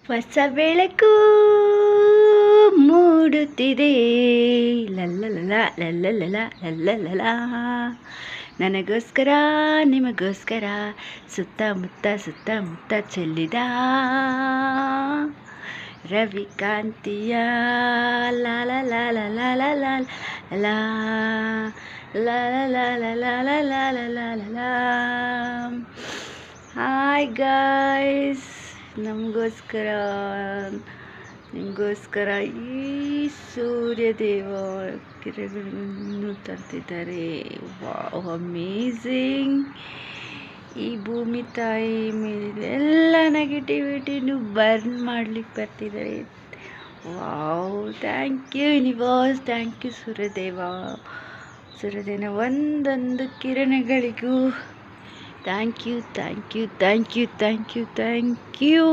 ಹೊಸ ಬೆಳಕು ಮೂಡುತ್ತಿದೆ, ಲಲ್ಲಲಲ ಲಲ್ಲಲಲ ಲಲ್ಲಲಲ. ನನಗೋಸ್ಕರ ನಿಮಗೋಸ್ಕರ ಸುತ್ತಮುತ್ತ ಸುತ್ತಮುತ್ತ ಚೆಲ್ಲಿದ ರವಿಕಾಂತಿಯ ಹಾಯ್ ಗಾಯ್ಸ್, ನಮಗೋಸ್ಕರ ನಿಮಗೋಸ್ಕರ ಈ ಸೂರ್ಯದೇವ ಕಿರಣಗಳನ್ನು ತರ್ತಿದ್ದಾರೆ. Wow, amazing. ಈ ಭೂಮಿ ತಾಯಿ ಮೇಲೆ ಎಲ್ಲ ನೆಗೆಟಿವಿಟಿನೂ ಬರ್ನ್ ಮಾಡ್ಲಿಕ್ಕೆ ಬರ್ತಿದ್ದಾರೆ. Wow, thank you universe, thank you ಸೂರ್ಯದೇವನ ಒಂದೊಂದು ಕಿರಣಗಳಿಗೂ ಥ್ಯಾಂಕ್ ಯು.